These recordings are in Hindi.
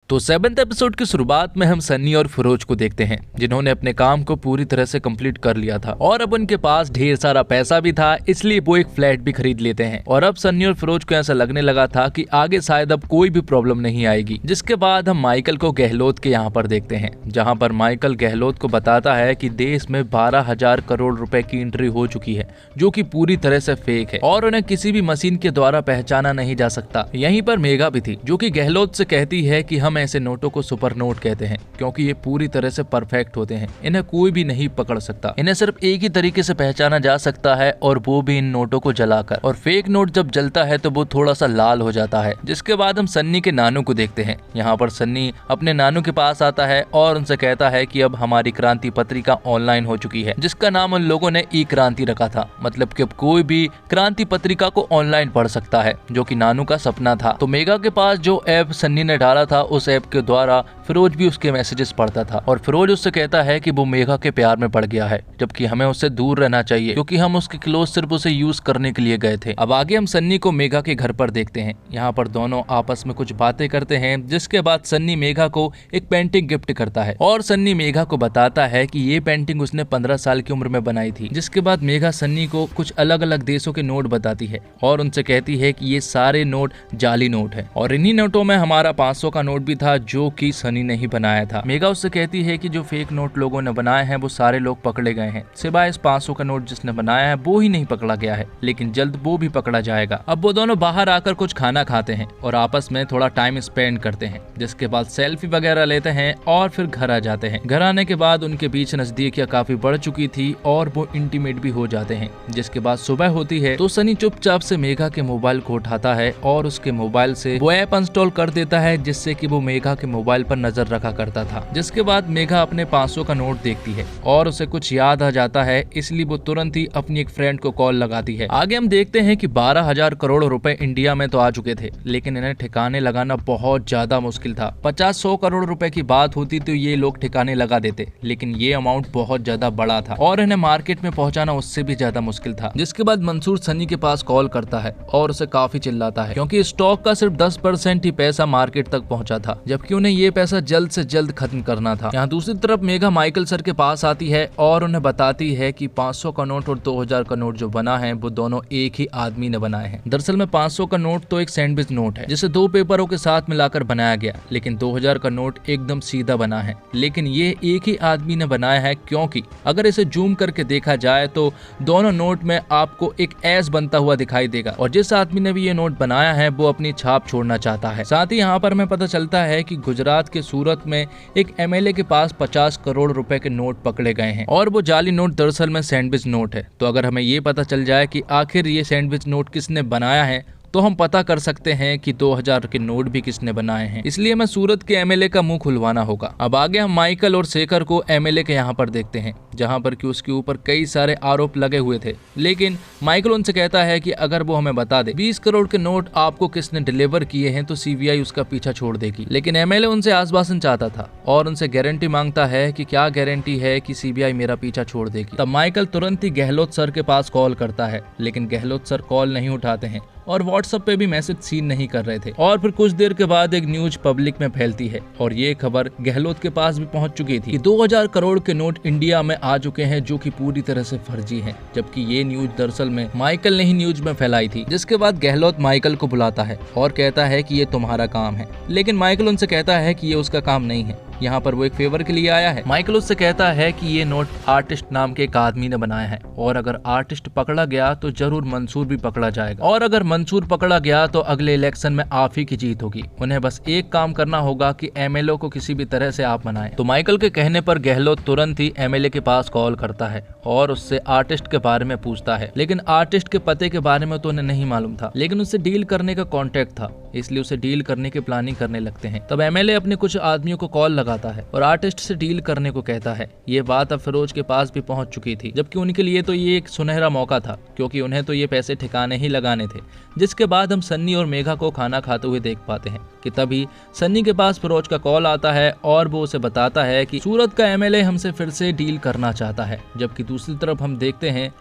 तो 7th एपिसोड की शुरुआत में हम सन्नी और फिरोज को देखते हैं, जिन्होंने अपने काम को पूरी तरह से कंप्लीट कर लिया था और अब उनके पास ढेर सारा पैसा भी था, इसलिए वो एक फ्लैट भी खरीद लेते हैं। और अब सन्नी और फिरोज को ऐसा लगने लगा था कि आगे शायद अब कोई भी प्रॉब्लम नहीं आएगी। जिसके बाद हम माइकल को गहलोत के यहाँ पर देखते हैं, जहाँ पर माइकल गहलोत को बताता है कि देश में 12,000 करोड़ रुपए की एंट्री हो चुकी है, जो कि पूरी तरह से फेक है और उन्हें किसी भी मशीन के द्वारा पहचाना नहीं जा सकता। यहीं पर मेघा भी थी, जो कि गहलोत से कहती है कि हम ऐसे नोटों को सुपर नोट कहते हैं, क्योंकि ये पूरी तरह से परफेक्ट होते हैं, इन्हें कोई भी नहीं पकड़ सकता। इन्हें सिर्फ एक ही तरीके से पहचाना जा सकता है और वो भी इन नोटों को जलाकर। और फेक नोट जब जलता है तो वो थोड़ा सा लाल हो जाता है। जिसके बाद हम सन्नी के नानू को देखते हैं। यहाँ पर सन्नी अपने नानू के पास आता है और उनसे कहता है कि अब हमारी क्रांति पत्रिका ऑनलाइन हो चुकी है, जिसका नाम उन लोगों ने ई क्रांति रखा था। मतलब कि अब कोई भी क्रांति पत्रिका को ऑनलाइन पढ़ सकता है, जो कि नानू का सपना था। तो मेघा के पास जो ऐप सन्नी ने डाला था, उस ऐप के द्वारा फिरोज भी उसके मैसेजेस पढ़ता था और फिरोज उससे कहता है कि वो मेघा के प्यार में पड़ गया है, जबकि हमें उससे दूर रहना चाहिए, क्योंकि हम उसके क्लोज सिर्फ उसे यूज करने के लिए गए थे। अब आगे हम सन्नी को मेघा के घर पर देखते हैं। यहाँ पर दोनों आपस में कुछ बातें करते हैं, जिसके बाद सन्नी मेघा को एक पेंटिंग गिफ्ट करता है और सन्नी मेघा को बताता है कि ये पेंटिंग उसने 15 साल की उम्र में बनाई थी। जिसके बाद मेघा सन्नी को कुछ अलग अलग देशों के नोट बताती है और उनसे कहती है कि ये सारे नोट जाली नोट है और इन्हीं नोटों में हमारा 500 का नोट भी था, जो कि सन्नी ने ही बनाया था। मेघा उससे कहती है कि जो फेक नोट लोगों ने बनाए हैं वो सारे लोग पकड़े गए हैं, सिवाय इस 500 का नोट जिसने बनाया है वो ही नहीं पकड़ा गया है, लेकिन जल्द वो भी पकड़ा जाएगा। अब वो दोनों बाहर आकर कुछ खाना खाते हैं और आपस में थोड़ा टाइम स्पेंड करते हैं। जिसके बाद सेल्फी वगैरह लेते हैं और फिर घर आ जाते हैं। घर आने के बाद उनके बीच नजदीकियां काफी बढ़ चुकी थी और वो इंटीमेट भी हो जाते हैं। जिसके बाद सुबह होती है तो सनी चुपचाप से मेघा के मोबाइल को उठाता है और उसके मोबाइल से वो ऐप इंस्टॉल कर देता है, जिससे कि वो मेघा के मोबाइल पर नजर रखा करता था। जिसके बाद मेघा अपने 500 का नोट देखती है और उसे कुछ याद आ जाता है, इसलिए वो तुरंत ही अपनी एक फ्रेंड को कॉल लगाती है। आगे हम देखते हैं कि 12,000 करोड़ रुपए इंडिया में तो आ चुके थे, लेकिन इन्हें ठिकाने लगाना बहुत ज्यादा मुश्किल था। 50-100 करोड़ रुपए की बात होती तो ये लोग ठिकाने लगा देते, लेकिन ये अमाउंट बहुत ज्यादा बड़ा था और इन्हें मार्केट में पहुंचाना उससे भी ज्यादा मुश्किल था। जिसके बाद मंसूर सनी के पास कॉल करता है और उसे काफी चिल्लाता है, क्योंकि स्टॉक का सिर्फ 10% ही पैसा मार्केट तक पहुंचा था, जबकि उन्हें ये पैसा जल्द से जल्द खत्म करना था। यहाँ दूसरी तरफ मेघा माइकल सर के पास आती है और उन्हें बताती है कि 500 का नोट और 2,000 का नोट जो बना है वो दोनों एक ही आदमी ने बनाए हैं। दरअसल में 500 का नोट तो एक सैंडविच नोट है, जिसे 2 पेपरों के साथ मिलाकर बनाया गया, लेकिन 2,000 का नोट एकदम सीधा बना है, लेकिन ये एक ही आदमी ने बनाया है, क्योंकि अगर इसे जूम करके देखा जाए तो दोनों नोट में आपको एक एस बनता हुआ दिखाई देगा और जिस आदमी ने भी ये नोट बनाया है वो अपनी छाप छोड़ना चाहता है। साथ ही यहाँ पर हमें पता चलता है कि गुजरात के सूरत में एक एमएलए के पास 50 करोड़ रुपए के नोट पकड़े गए हैं और वो जाली नोट दरअसल में सैंडविच नोट है। तो अगर हमें ये पता चल जाए कि आखिर ये सैंडविच नोट किसने बनाया है, तो हम पता कर सकते हैं कि 2,000 के नोट भी किसने बनाए हैं। इसलिए हमें सूरत के एमएलए का मुंह खुलवाना होगा। अब आगे हम माइकल और शेखर को एमएलए के यहाँ पर देखते हैं, जहाँ पर कि उसके ऊपर कई सारे आरोप लगे हुए थे, लेकिन माइकल उनसे कहता है कि अगर वो हमें बता दे 20 करोड़ के नोट आपको किसने डिलीवर किए हैं तो सीबीआई उसका पीछा छोड़ देगी। लेकिन एमएलए उनसे आश्वासन चाहता था और उनसे गारंटी मांगता है कि क्या गारंटी है कि सीबीआई मेरा पीछा छोड़ देगी। तब माइकल तुरंत ही गहलोत सर के पास कॉल करता है, लेकिन गहलोत सर कॉल नहीं उठाते हैं और व्हाट्सएप पे भी मैसेज सीन नहीं कर रहे थे। और फिर कुछ देर के बाद एक न्यूज पब्लिक में फैलती है और ये खबर गहलोत के पास भी पहुंच चुकी थी कि 2,000 करोड़ के नोट इंडिया में आ चुके हैं, जो कि पूरी तरह से फर्जी हैं, जबकि ये न्यूज दरअसल में माइकल ने ही न्यूज में फैलाई थी। जिसके बाद गहलोत माइकल को बुलाता है और कहता है कि ये तुम्हारा काम है, लेकिन माइकल उनसे कहता है कि ये उसका काम नहीं है, यहाँ पर वो एक फेवर के लिए आया है। माइकल उससे कहता है कि ये नोट आर्टिस्ट नाम के एक आदमी ने बनाया है और अगर आर्टिस्ट पकड़ा गया तो जरूर मंसूर भी पकड़ा जाएगा और अगर मंसूर पकड़ा गया तो अगले इलेक्शन में आप ही की जीत होगी। उन्हें बस एक काम करना होगा कि एमएलए को किसी भी तरह से आप मनाएं। तो माइकल के कहने पर गहलोत तुरंत ही एमएलए के पास कॉल करता है और उससे आर्टिस्ट के बारे में पूछता है, लेकिन आर्टिस्ट के पते के बारे में तो उन्हें नहीं मालूम था, लेकिन उससे डील करने का कॉन्टेक्ट था, इसलिए उसे डील करने की प्लानिंग करने लगते हैं। तब एमएलए अपने कुछ आदमियों को कॉल लगाता है और आर्टिस्ट से डील करने को कहता है। ये बात अब फिरोज के पास भी पहुंच चुकी थी, जबकि उनके लिए तो ये एक सुनहरा मौका था, क्योंकि उन्हें तो ये पैसे ठिकाने ही लगाने थे। जिसके बाद हम सन्नी और मेघा को खाना खाते हुए देख पाते हैं कि तभी सन्नी के पास फिरोज का कॉल आता है और वो उसे बताता है कि सूरत का एमएलए हमसे फिर से डील करना चाहता है। जबकि दूसरी तरफ हम देखते हैं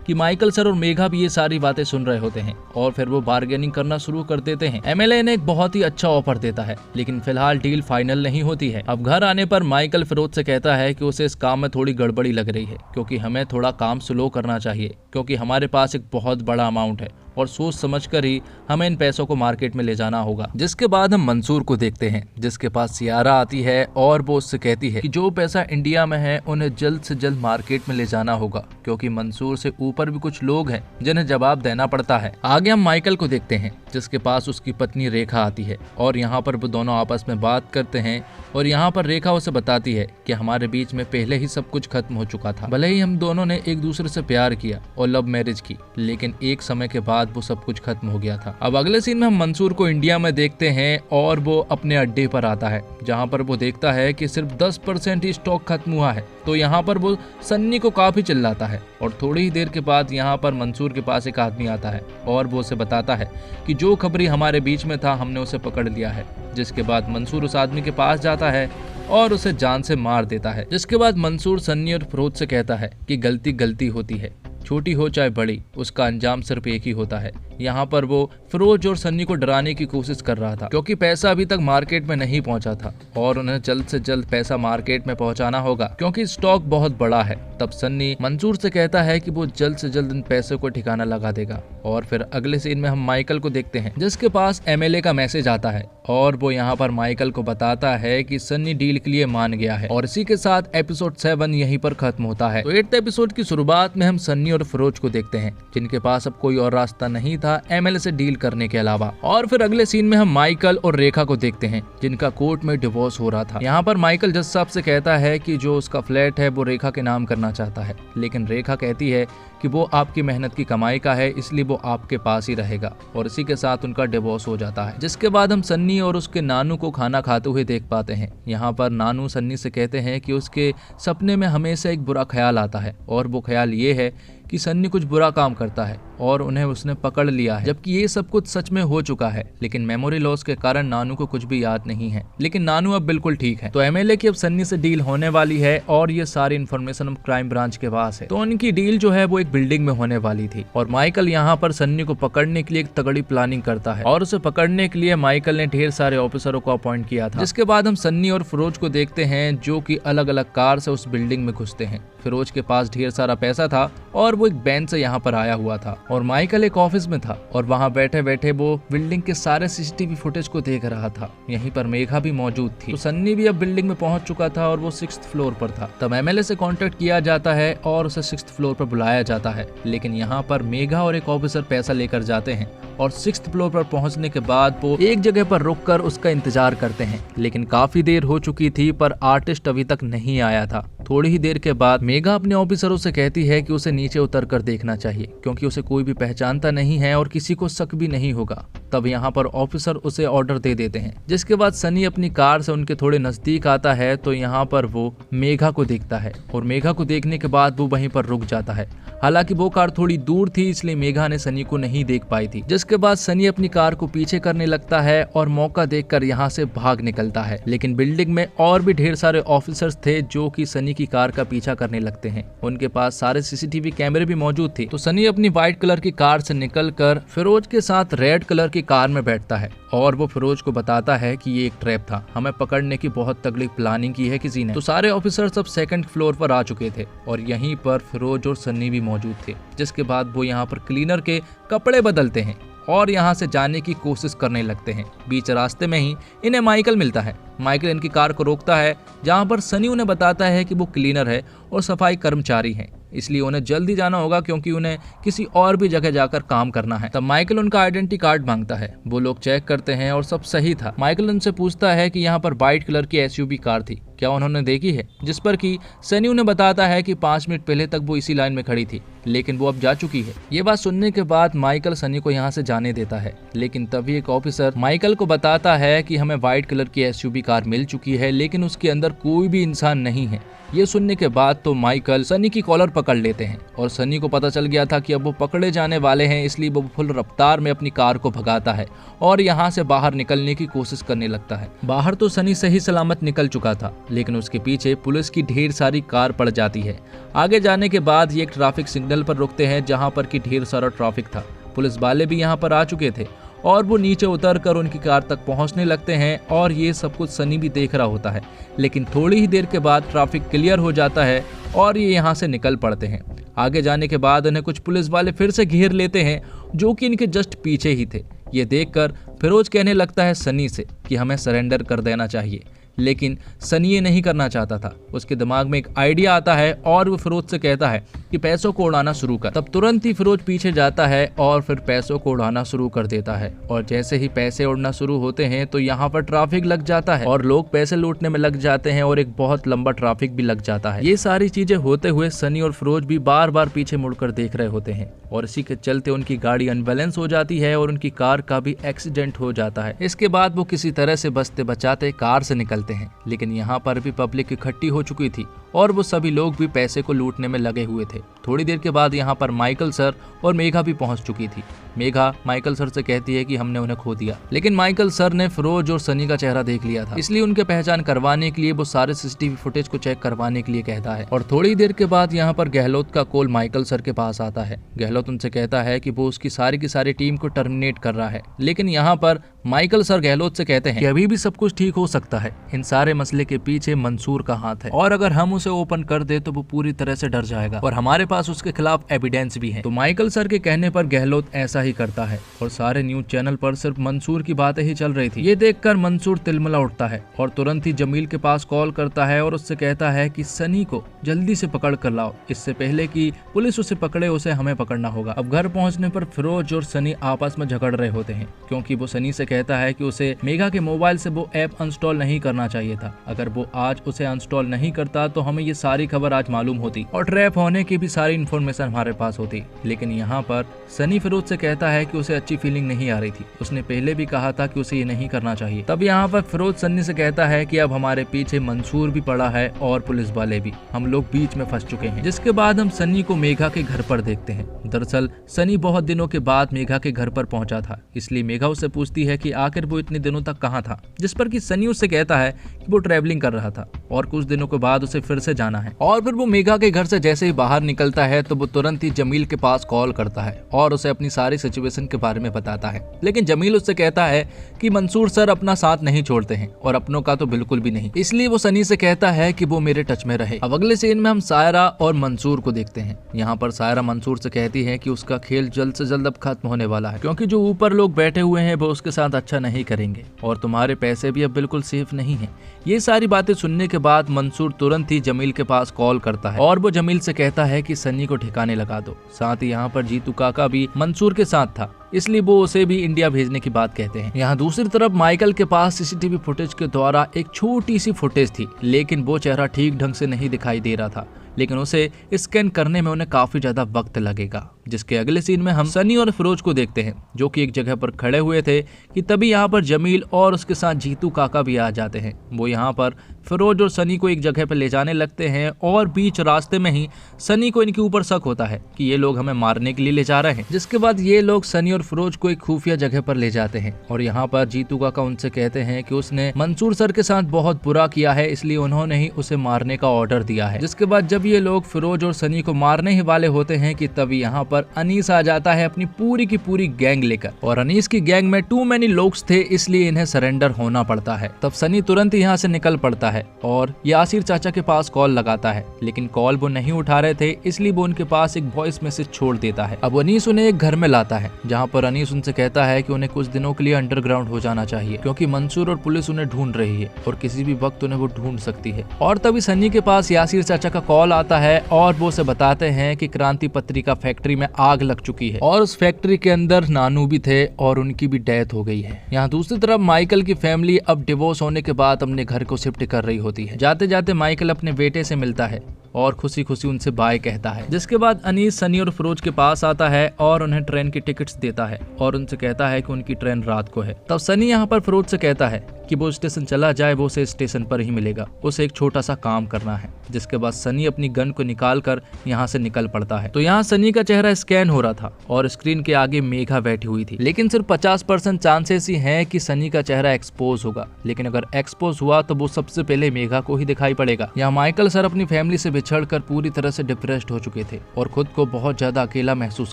कि माइकल सर और मेघा भी ये सारी बातें सुन रहे होते हैं और फिर वो बार्गेनिंग करना शुरू कर देते हैं। एमएलए ने एक बहुत ही अच्छा ऑफर देता है, लेकिन फिलहाल डील फाइनल नहीं होती है। अब घर आने पर माइकल फिरोज से कहता है कि उसे इस काम में थोड़ी गड़बड़ी लग रही है, क्योंकि हमें थोड़ा काम स्लो करना चाहिए, क्योंकि हमारे पास एक बहुत बड़ा अमाउंट है और सोच समझकर ही हमें इन पैसों को मार्केट में ले जाना होगा। जिसके बाद हम मंसूर को देखते हैं, जिसके पास सियारा आती है और वो उससे कहती है कि जो पैसा इंडिया में है उन्हें जल्द से जल्द मार्केट में ले जाना होगा, क्योंकि मंसूर से ऊपर भी कुछ लोग हैं जिन्हें जवाब देना पड़ता है। आगे हम माइकल को देखते हैं, जिसके पास उसकी पत्नी रेखा आती है और यहाँ पर वो दोनों आपस में बात करते हैं और यहाँ पर रेखा उसे बताती है कि हमारे बीच में पहले ही सब कुछ खत्म हो चुका था। भले ही हम दोनों ने एक दूसरे से प्यार किया और लव मैरिज की, लेकिन एक समय के बाद वो सब कुछ खत्म हो गया था। अब अगले सीन में हम मंसूर को इंडिया में देखते हैं और वो अपने अड्डे पर आता है, जहाँ पर वो देखता है कि सिर्फ 10% ही स्टॉक खत्म हुआ है। तो यहाँ पर वो सन्नी को काफी चिल्लाता है और थोड़ी ही देर के बाद यहाँ पर मंसूर के पास एक आदमी आता है और वो उसे बताता है कि जो खबरी हमारे बीच में था हमने उसे पकड़ लिया है। जिसके बाद मंसूर उस आदमी के पास जाता है और उसे जान से मार देता है। जिसके बाद मंसूर सन्नी और फिरोज से कहता है कि गलती गलती होती है, छोटी हो चाहे बड़ी, उसका अंजाम सिर्फ एक ही होता है। यहाँ पर वो फिरोज और सन्नी को डराने की कोशिश कर रहा था, क्योंकि पैसा अभी तक मार्केट में नहीं पहुंचा था और उन्हें जल्द से जल्द पैसा मार्केट में पहुंचाना होगा, क्योंकि स्टॉक बहुत बड़ा है। तब सन्नी मंसूर से कहता है कि वो जल्द से जल्द इन पैसों को ठिकाना लगा देगा। और फिर अगले सीन में हम माइकल को देखते हैं, जिसके पास एमएलए का मैसेज आता है और वो यहाँ पर माइकल को बताता है कि सन्नी डील के लिए मान गया है। और इसी के साथ एपिसोड 7 यहीं पर खत्म होता है। तो 8th एपिसोड की शुरुआत में हम सन्नी और फिरोज को देखते हैं, जिनके पास अब कोई और रास्ता नहीं था एमएलए से डील करने के अलावा। और फिर अगले सीन में हम माइकल और रेखा को देखते हैं, जिनका कोर्ट में डिवोर्स हो रहा था। यहाँ पर माइकल जज साहब से कहता है कि जो उसका फ्लैट है वो रेखा के नाम करना चाहता है, लेकिन रेखा कहती है कि वो आपकी मेहनत की कमाई का है, इसलिए वो आपके पास ही रहेगा। और इसी के साथ उनका डिवोर्स हो जाता है। जिसके बाद हम सन्नी और उसके नानू को खाना खाते हुए देख पाते हैं। यहाँ पर नानू सन्नी से कहते हैं कि उसके सपने में हमेशा एक बुरा ख्याल आता है और वो ख्याल ये है कि सन्नी कुछ बुरा काम करता है और उन्हें उसने पकड़ लिया है, जबकि ये सब कुछ सच में हो चुका है। लेकिन मेमोरी लॉस के कारण नानू को कुछ भी याद नहीं है, लेकिन नानू अब बिल्कुल ठीक है। तो एमएलए की अब सन्नी से डील होने वाली है और ये सारी इन्फॉर्मेशन अब क्राइम ब्रांच के पास है। तो उनकी डील जो है वो एक बिल्डिंग में होने वाली थी और माइकल यहाँ पर सन्नी को पकड़ने के लिए एक तगड़ी प्लानिंग करता है और उसे पकड़ने के लिए माइकल ने ढेर सारे ऑफिसरों को अपॉइंट किया था। जिसके बाद हम सन्नी और फिरोज को देखते हैं, जो कि अलग अलग कार से उस बिल्डिंग में घुसते हैं। फिरोज के पास ढेर सारा पैसा था और वो एक बैंड से यहाँ पर आया हुआ था और माइकल एक ऑफिस में था और वहाँ बैठे बैठे वो बिल्डिंग के सारे सीसीटीवी फुटेज को देख रहा था। यहीं पर मेघा भी मौजूद थी। तो सन्नी भी अब बिल्डिंग में पहुंच चुका था और वो 6th फ्लोर पर था। तब एमएलए से कांटेक्ट किया जाता है और उसे 6th फ्लोर पर बुलाया जाता है, लेकिन यहाँ पर मेघा और एक ऑफिसर पैसा लेकर जाते हैं और 6th फ्लोर पर पहुंचने के बाद वो एक जगह पर रुककर उसका इंतजार करते हैं। लेकिन काफी देर हो चुकी थी पर आर्टिस्ट अभी तक नहीं आया था। थोड़ी ही देर के बाद मेघा अपने ऑफिसरों से कहती है कि उसे नीचे उतर कर देखना चाहिए, क्योंकि उसे कोई भी पहचानता नहीं है और किसी को शक भी नहीं होगा। तब यहाँ पर ऑफिसर उसे ऑर्डर दे देते हैं। जिसके बाद सनी अपनी कार से उनके थोड़े नजदीक आता है तो यहाँ पर वो मेघा को देखता है और मेघा को देखने के बाद वो वहीं पर रुक जाता है। हालांकि वो कार थोड़ी दूर थी, इसलिए मेघा ने सनी को नहीं देख पाई थी। जिसके बाद सनी अपनी कार को पीछे करने लगता है और मौका देखकर यहाँ से भाग निकलता है। लेकिन बिल्डिंग में और भी ढेर सारे ऑफिसर्स थे जो कि सनी की कार का पीछा करने लगते हैं। उनके पास सारे सीसीटीवी कैमरे भी मौजूद थे। तो सनी अपनी व्हाइट कलर की कार से निकलकर फिरोज के साथ रेड कलर की कार में बैठता है और वो फिरोज को बताता है कि ये एक ट्रैप था, हमें पकड़ने की बहुत तगड़ी प्लानिंग की है किसी ने। तो सारे ऑफिसर सब 2nd फ्लोर पर आ चुके थे और यहीं पर फिरोज और सन्नी भी मौजूद थे। जिसके बाद वो यहाँ पर क्लीनर के कपड़े बदलते हैं और यहाँ से जाने की कोशिश करने लगते हैं। बीच रास्ते में ही इन्हें माइकल मिलता है। माइकल इनकी कार को रोकता है, जहाँ पर सनी उन्हें बताता है कि वो क्लीनर है और सफाई कर्मचारी है, इसलिए उन्हें जल्दी जाना होगा क्योंकि उन्हें किसी और भी जगह जाकर काम करना है। तब माइकल उनका आइडेंटिटी कार्ड मांगता है। वो लोग चेक करते हैं और सब सही था। माइकल उनसे पूछता है कि यहाँ पर व्हाइट कलर की एसयूवी कार थी, क्या उन्होंने देखी है? जिस पर कि सनी उन्हें बताता है कि 5 मिनट पहले तक वो इसी लाइन में खड़ी थी, लेकिन वो अब जा चुकी है। ये बात सुनने के बाद माइकल सनी को यहाँ से जाने देता है, लेकिन तभी एक ऑफिसर माइकल को बताता है कि हमें व्हाइट कलर की एसयूवी कार मिल चुकी है, लेकिन उसके अंदर कोई भी इंसान नहीं है। ये सुनने के बाद तो माइकल सनी की कॉलर पकड़ लेते हैं और सनी को पता चल गया था कि अब वो पकड़े जाने वाले हैं, इसलिए वो फुल रफ्तार में अपनी कार को भगाता है और यहाँ से बाहर निकलने की कोशिश करने लगता है। बाहर तो सनी सही सलामत निकल चुका था, लेकिन उसके पीछे पुलिस की ढेर सारी कार पड़ जाती है। आगे जाने के बाद ये एक ट्रैफिक सिग्नल पर रुकते हैं जहाँ पर कि ढेर सारा ट्रैफिक था। पुलिस वाले भी यहाँ पर आ चुके थे और वो नीचे उतर कर उनकी कार तक पहुंचने लगते हैं और ये सब कुछ सनी भी देख रहा होता है। लेकिन थोड़ी ही देर के बाद ट्रैफिक क्लियर हो जाता है और ये यहाँ से निकल पड़ते हैं। आगे जाने के बाद उन्हें कुछ पुलिस वाले फिर से घेर लेते हैं जो कि इनके जस्ट पीछे ही थे। ये देखकर फिरोज कहने लगता है सनी से कि हमें सरेंडर कर देना चाहिए, लेकिन सनी ये नहीं करना चाहता था। उसके दिमाग में एक आइडिया आता है और वो फिरोज से कहता है कि पैसों को उड़ाना शुरू कर। तब तुरंत ही फिरोज पीछे जाता है और फिर पैसों को उड़ाना शुरू कर देता है और जैसे ही पैसे उड़ना शुरू होते हैं तो यहाँ पर ट्रैफिक लग जाता है और लोग पैसे लूटने में लग जाते हैं और एक बहुत लंबा ट्रैफिक भी लग जाता है। ये सारी चीजें होते हुए सनी और फिरोज भी बार बार पीछे मुड़कर देख रहे होते हैं और इसी के चलते उनकी गाड़ी अनबैलेंस हो जाती है और उनकी कार का भी एक्सीडेंट हो जाता है। इसके बाद वो किसी तरह से बचते बचाते कार से निकलते हैं, लेकिन यहाँ पर भी पब्लिक इकट्ठी हो चुकी थी और वो सभी लोग भी पैसे को लूटने में लगे हुए थे। थोड़ी देर के बाद यहाँ पर माइकल सर और मेघा भी पहुंच चुकी थी। मेघा माइकल सर से कहती है कि हमने उन्हें खो दिया, लेकिन माइकल सर ने फिरोज और सनी का चेहरा देख लिया था, इसलिए उनके पहचान करवाने के लिए वो सारे सीसीटीवी फुटेज को चेक करवाने के लिए कहता है। और थोड़ी देर के बाद यहाँ पर गहलोत का कॉल माइकल सर के पास आता है। गहलोत उनसे कहता है कि वो उसकी सारी की सारी टीम को टर्मिनेट कर रहा है, लेकिन यहाँ पर माइकल सर गहलोत से कहते हैं कि अभी भी सब कुछ ठीक हो सकता है, इन सारे मसले के पीछे मंसूर का हाथ है और अगर हम उसे ओपन कर दे तो वो पूरी तरह से डर जाएगा और हमारे पास उसके खिलाफ एविडेंस भी है। तो माइकल सर के कहने पर गहलोत ऐसा ही करता है और सारे न्यूज चैनल पर सिर्फ मंसूर की बातें ही चल रही थी। ये देखकर मंसूर तिलमिला उठता है और तुरंत ही जमील के पास कॉल करता है और उससे कहता है कि सनी को जल्दी से पकड़ कर लाओ, इससे पहले कि पुलिस उसे पकड़े उसे हमें पकड़ना होगा। अब घर पहुंचने पर फिरोज और सनी आपस में झगड़ रहे होते हैं क्योंकि वो सनी से कहता है कि उसे मेघा के मोबाइल से वो ऐप इंस्टॉल नहीं करना चाहिए था। अगर वो आज उसे इंस्टॉल नहीं करता तो हमें ये सारी खबर आज मालूम होती और ट्रैप होने की भी सारी इन्फॉर्मेशन हमारे पास होती। लेकिन यहाँ पर सनी फिरोज से कहता है कि उसे अच्छी फीलिंग नहीं आ रही थी, उसने पहले भी कहा था कि उसे ये नहीं करना चाहिए। तब यहाँ पर फिरोज सन्नी से कहता है कि अब हमारे पीछे मंसूर भी पड़ा है और पुलिस वाले भी, हम लोग बीच में फंस चुके हैं। जिसके बाद हम सन्नी को मेघा के घर पर देखते हैं। दरअसल सनी बहुत दिनों के बाद मेघा के घर पर पहुंचा था, इसलिए मेघा उससे पूछती है कि आखिर वो इतने दिनों तक कहाँ था, जिस पर कि सनी उससे कहता है कि वो ट्रैवलिंग कर रहा था और कुछ दिनों के बाद उसे फिर से जाना है। और फिर वो मेघा के घर से जैसे ही बाहर निकलता है तो वो तुरंत ही जमील के पास कॉल करता है और उसे अपनी सारी सिचुएशन के बारे में बताता है। लेकिन जमील उससे कहता है कि मंसूर सर अपना साथ नहीं छोड़ते हैं और अपनों का तो बिल्कुल भी नहीं, इसलिए वो सनी से कहता है कि वो मेरे टच में रहे। अब अगले सीन में हम सायरा और मंसूर को देखते हैं। यहाँ पर सायरा मंसूर से कहती है कि उसका खेल जल्द से जल्द अब खत्म होने वाला है क्योंकि जो ऊपर लोग बैठे हुए हैं वो उसके साथ अच्छा नहीं करेंगे और तुम्हारे पैसे भी अब बिल्कुल सेफ नहीं है। ये सारी बातें सुनने के बाद मंसूर तुरंत ही जमील के पास कॉल करता है और वो जमील से कहता है कि सन्नी को ठिकाने लगा दो। साथ ही यहाँ पर जीतू काका भी मंसूर के साथ था, इसलिए वो उसे भी इंडिया भेजने की बात कहते हैं। यहाँ दूसरी तरफ माइकल के पास सीसीटीवी फुटेज के द्वारा एक छोटी सी फुटेज थी, लेकिन वो चेहरा ठीक ढंग से नहीं दिखाई दे रहा था, लेकिन उसे स्कैन करने में उन्हें काफी ज्यादा वक्त लगेगा। जिसके अगले सीन में हम सनी और फिरोज को देखते हैं जो कि एक जगह पर खड़े हुए थे कि तभी यहाँ पर जमील और उसके साथ जीतू काका भी आ जाते हैं। वो यहाँ पर फिरोज और सनी को एक जगह पर ले जाने लगते हैं और बीच रास्ते में ही सनी को इनके ऊपर शक होता है कि ये लोग हमें मारने के लिए ले जा रहे हैं। जिसके बाद ये लोग सनी और फिरोज को एक खुफिया जगह पर ले जाते हैं और यहाँ पर जीतू काका उनसे कहते हैं कि उसने मंसूर सर के साथ बहुत बुरा किया है, इसलिए उन्होंने ही उसे मारने का ऑर्डर दिया है। जिसके बाद जब ये लोग फिरोज और सनी को मारने ही वाले होते हैं कि तभी यहाँ पर अनीस आ जाता है अपनी पूरी की पूरी गैंग लेकर और अनीस की गैंग में टू मैनी लोग थे, इसलिए इन्हें सरेंडर होना पड़ता है। तब सनी तुरंत यहाँ से निकल पड़ता है और यासिर चाचा के पास कॉल लगाता है, लेकिन कॉल वो नहीं उठा रहे थे, इसलिए वो उनके पास एक वॉइस मैसेज छोड़ देता है। अब अनीस उन्हें एक घर में लाता है जहाँ पर अनीस उनसे कहता है कि उन्हें कुछ दिनों के लिए अंडरग्राउंड हो जाना चाहिए क्योंकि मंसूर और पुलिस उन्हें ढूंढ रही है और किसी भी वक्त उन्हें वो ढूंढ सकती है। और तभी सनी के पास यासिर चाचा का कॉल आता है और वो उसे बताते हैं कि क्रांति पत्रिका फैक्ट्री में आग लग चुकी है और उस फैक्ट्री के अंदर नानू भी थे और उनकी भी डेथ हो गई है। यहाँ दूसरी तरफ माइकल की फैमिली अब डिवोर्स होने के बाद अपने घर को शिफ्ट कर रही होती है। जाते जाते माइकल अपने बेटे से मिलता है और खुशी खुशी उनसे बाय कहता है। जिसके बाद अनीस सनी और फिरोज के पास आता है और उन्हें ट्रेन की टिकट्स देता है और उनसे कहता है कि उनकी ट्रेन रात को है। तब सनी यहाँ पर फिरोज से कहता है कि वो स्टेशन चला जाए वो उसे स्टेशन पर ही मिलेगा, उसे एक छोटा सा काम करना है। जिसके बाद सनी अपनी गन को निकाल कर यहाँ से निकल पड़ता है। तो यहाँ सनी का चेहरा स्कैन हो रहा था और स्क्रीन के आगे मेघा बैठी हुई थी, लेकिन सिर्फ 50% चांसेस ही हैं कि सनी का चेहरा एक्सपोज होगा। लेकिन अगर एक्सपोज हुआ तो वो सबसे पहले मेघा को ही दिखाई पड़ेगा। यहाँ माइकल सर अपनी फैमिली से बिछड़कर पूरी तरह से डिप्रेस्ड हो चुके थे और खुद को बहुत ज्यादा अकेला महसूस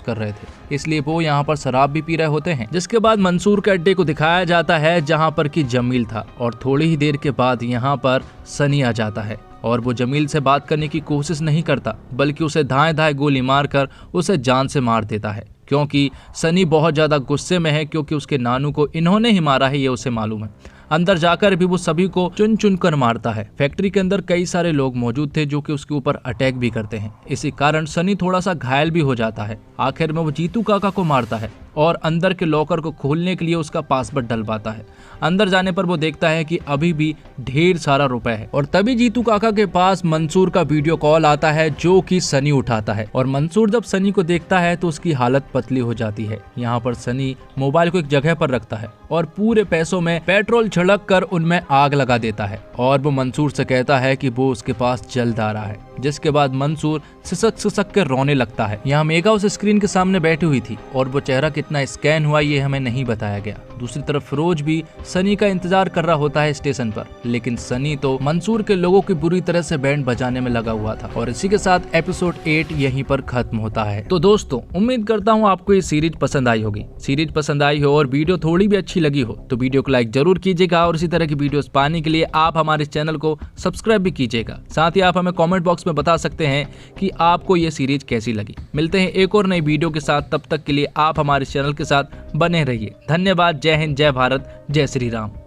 कर रहे थे, इसलिए वो यहाँ पर शराब भी पी रहे होते हैं। जिसके बाद मंसूर के अड्डे को दिखाया जाता है जहाँ पर कि जमील था और थोड़ी ही देर के बाद यहाँ पर सनी आ जाता है और वो जमील से बात करने की कोशिश नहीं करता, बल्कि उसे धाए धाए गोली मारकर उसे जान से मार देता है, क्योंकि सनी बहुत ज्यादा गुस्से में है क्योंकि उसके नानू को इन्होंने ही मारा है, ये उसे मालूम है। अंदर जाकर भी वो सभी को चुन चुन कर मारता है। फैक्ट्री के अंदर कई सारे लोग मौजूद थे जो कि उसके ऊपर अटैक भी करते हैं। इसी कारण सनी थोड़ा सा घायल भी हो जाता है। आखिर में वो जीतू काका को मारता है और अंदर के लॉकर को खोलने के लिए उसका पासवर्ड डलवाता है। अंदर जाने पर वो देखता है कि अभी भी ढेर सारा रुपए है और तभी जीतू काका के पास मंसूर का वीडियो कॉल आता है जो कि सनी उठाता है। और मंसूर जब सनी को देखता है तो उसकी हालत पतली हो जाती है। यहाँ पर सनी मोबाइल को एक जगह पर रखता है और पूरे पैसों में पेट्रोल छिड़क कर उनमें आग लगा देता है और वो मंसूर से कहता है कि वो उसके पास जल्द आ रहा है। जिसके बाद मंसूर सिसक के रोने लगता है। यहाँ मेघा उस स्क्रीन के सामने बैठी हुई थी और वो चेहरा कितना स्कैन हुआ ये हमें नहीं बताया गया। दूसरी तरफ फिरोज भी सनी का इंतजार कर रहा होता है स्टेशन पर, लेकिन सनी तो मंसूर के लोगों की बुरी तरह से बैंड बजाने में लगा हुआ था। और इसी के साथ एपिसोड 8 यहीं पर खत्म होता है। तो दोस्तों उम्मीद करता हूँ आपको ये सीरीज पसंद आई होगी। सीरीज पसंद आई हो और वीडियो थोड़ी भी अच्छी लगी हो तो वीडियो को लाइक जरूर कीजिएगा और इसी तरह की वीडियोस पाने के लिए आप हमारे चैनल को सब्सक्राइब भी कीजिएगा। साथ ही आप हमें कमेंट बॉक्स में बता सकते हैं कि आपको ये सीरीज कैसी लगी। मिलते हैं एक और नई वीडियो के साथ, तब तक के लिए आप हमारे चैनल के साथ बने रहिए। धन्यवाद। जय हिंद, जय भारत, जय श्री राम।